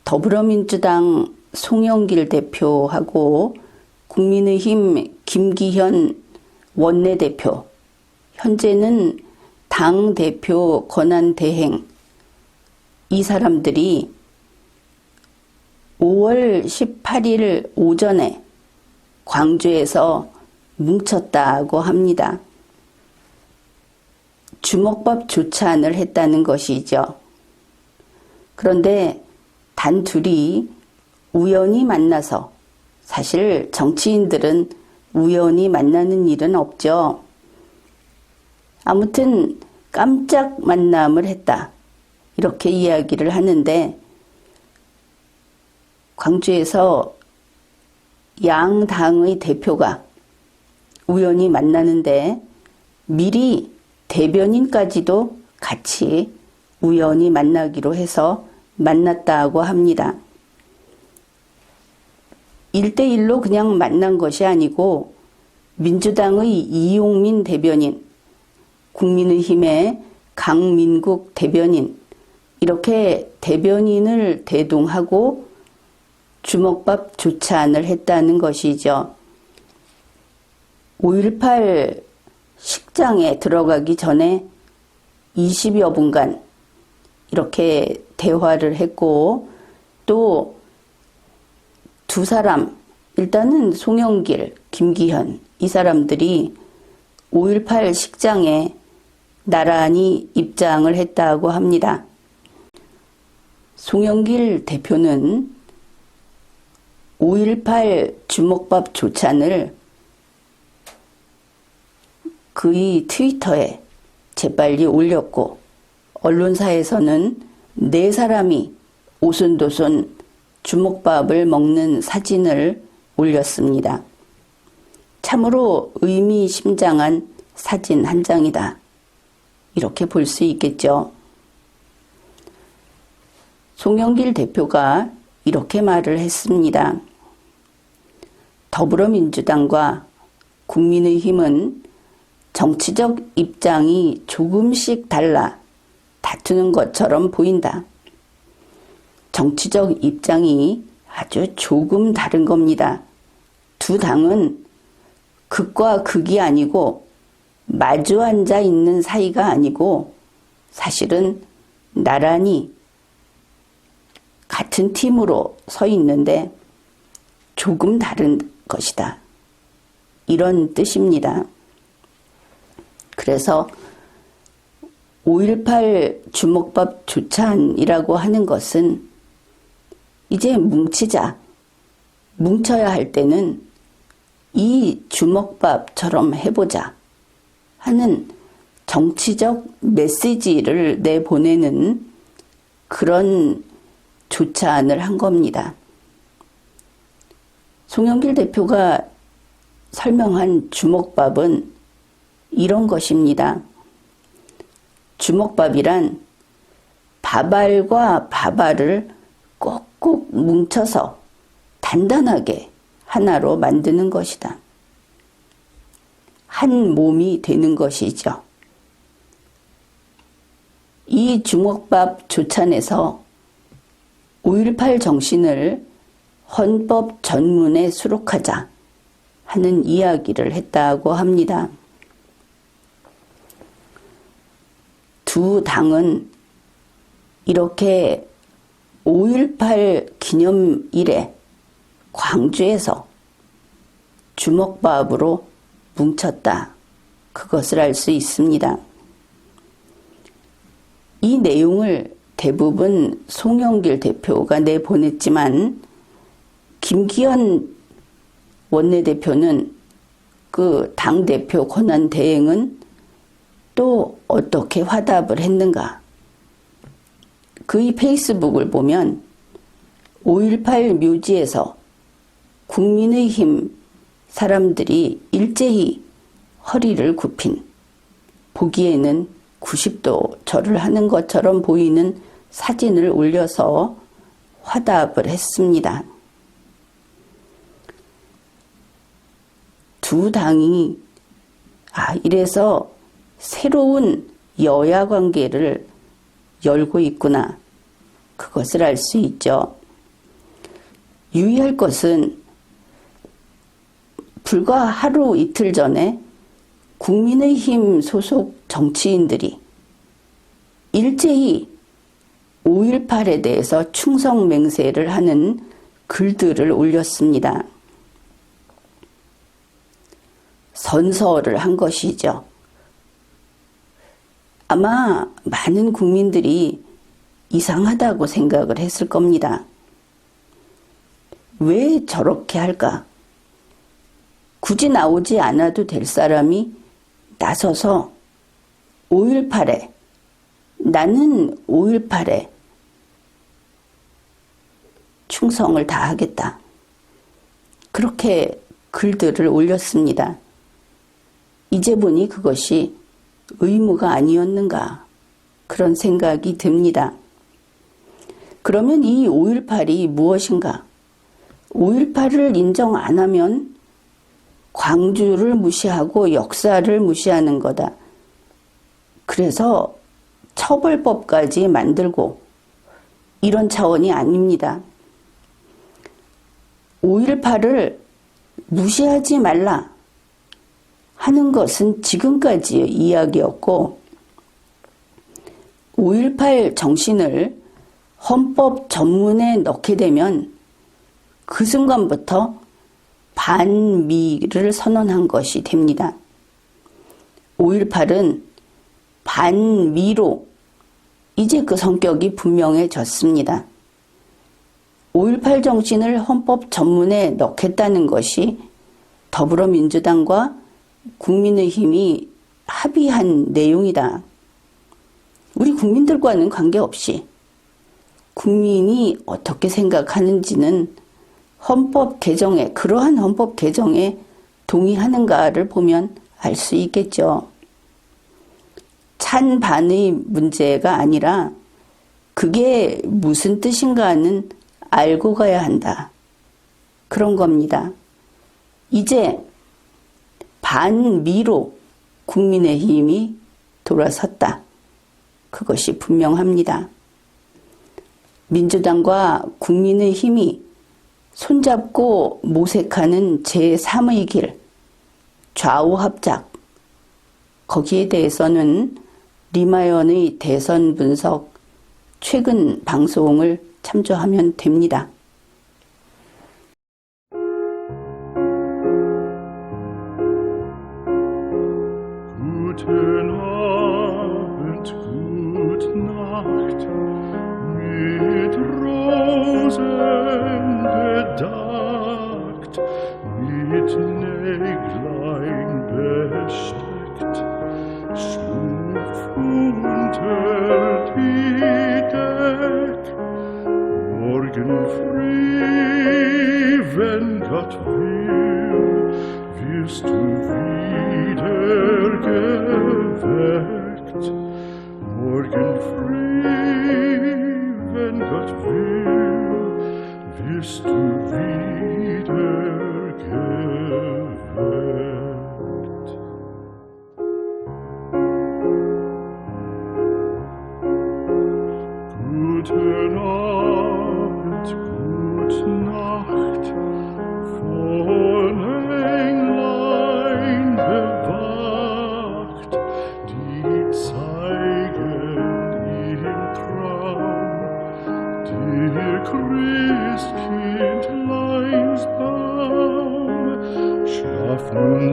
더불어민주당 송영길 대표하고 국민의힘 김기현 원내대표, 현재는 당대표 권한대행, 이 사람들이 5월 18일 오전에 광주에서 뭉쳤다고 합니다. 주먹밥 조찬을 했다는 것이죠. 그런데 단 둘이 우연히 만나서, 사실 정치인들은 우연히 만나는 일은 없죠. 아무튼 깜짝 만남을 했다, 이렇게 이야기를 하는데, 광주에서 양 당의 대표가 우연히 만나는데 미리 대변인까지도 같이 우연히 만나기로 해서 만났다고 합니다. 1대1로 그냥 만난 것이 아니고 민주당의 이용민 대변인, 국민의힘의 강민국 대변인, 이렇게 대변인을 대동하고 주먹밥 조찬을 했다는 것이죠. 5.18 식장에 들어가기 전에 20여 분간 이렇게 대화를 했고, 또 두 사람, 일단은 송영길, 김기현, 이 사람들이 5.18 식장에 나란히 입장을 했다고 합니다. 송영길 대표는 5.18 주먹밥 조찬을 그의 트위터에 재빨리 올렸고, 언론사에서는 네 사람이 오손도손 주먹밥을 먹는 사진을 올렸습니다. 참으로 의미심장한 사진 한 장이다, 이렇게 볼 수 있겠죠. 송영길 대표가 이렇게 말을 했습니다. 더불어민주당과 국민의힘은 정치적 입장이 조금씩 달라 다투는 것처럼 보인다. 정치적 입장이 아주 조금 다른 겁니다. 두 당은 극과 극이 아니고 마주 앉아 있는 사이가 아니고 사실은 나란히 같은 팀으로 서 있는데 조금 다른 것이다, 이런 뜻입니다. 그래서 5.18 주먹밥 조찬이라고 하는 것은 이제 뭉치자, 뭉쳐야 할 때는 이 주먹밥처럼 해보자 하는 정치적 메시지를 내보내는 그런 조찬을 한 겁니다. 송영길 대표가 설명한 주먹밥은 이런 것입니다. 주먹밥이란 밥알과 밥알을 꼭꼭 뭉쳐서 단단하게 하나로 만드는 것이다. 한 몸이 되는 것이죠. 이 주먹밥 조찬에서 5.18 정신을 헌법 전문에 수록하자 하는 이야기를 했다고 합니다. 두 당은 이렇게 5.18 기념일에 광주에서 주먹밥으로 뭉쳤다, 그것을 알 수 있습니다. 이 내용을 대부분 송영길 대표가 내보냈지만 김기현 원내대표는, 그 당대표 권한대행은 또 어떻게 화답을 했는가? 그의 페이스북을 보면 5.18 묘지에서 국민의힘 사람들이 일제히 허리를 굽힌, 보기에는 90도 절을 하는 것처럼 보이는 사진을 올려서 화답을 했습니다. 두 당이 이래서 새로운 여야 관계를 열고 있구나, 그것을 알 수 있죠. 유의할 것은 불과 하루 이틀 전에 국민의힘 소속 정치인들이 일제히 5.18에 대해서 충성맹세를 하는 글들을 올렸습니다. 선서를 한 것이죠. 아마 많은 국민들이 이상하다고 생각을 했을 겁니다. 왜 저렇게 할까? 굳이 나오지 않아도 될 사람이 나서서 5.18에 나는 5.18에 충성을 다하겠다. 그렇게 글들을 올렸습니다. 이제 보니 그것이 의무가 아니었는가 그런 생각이 듭니다. 그러면 이 5.18이 무엇인가? 5.18을 인정 안 하면 광주를 무시하고 역사를 무시하는 거다. 그래서 처벌법까지 만들고 이런 차원이 아닙니다. 5.18을 무시하지 말라 하는 것은 지금까지의 이야기였고 5.18 정신을 헌법 전문에 넣게 되면 그 순간부터 반미를 선언한 것이 됩니다. 5.18은 반미로 이제 그 성격이 분명해졌습니다. 5.18 정신을 헌법 전문에 넣겠다는 것이 더불어민주당과 국민의힘이 합의한 내용이다. 우리 국민들과는 관계없이 국민이 어떻게 생각하는지는 헌법 개정에, 그러한 헌법 개정에 동의하는가를 보면 알 수 있겠죠. 찬반의 문제가 아니라 그게 무슨 뜻인가는 알고 가야 한다. 그런 겁니다. 이제 반미로 국민의힘이 돌아섰다. 그것이 분명합니다. 민주당과 국민의힘이 손잡고 모색하는 제3의 길, 좌우합작, 거기에 대해서는 리마연의 대선 분석 최근 방송을 참조하면 됩니다. Guten Abend, gute Nacht, mit Rosen bedeckt, mit Näglein besteckt, schlupf unter die Deck. Morgen früh, wenn Gott will, wirst du wieder geweckt. Morgen früh, wenn Gott will, wirst du wieder geweckt. Guten Abend, gute Nacht, von Englein bewacht, die zeigen im Traum dir Christkindleins Baum. Schlaf nun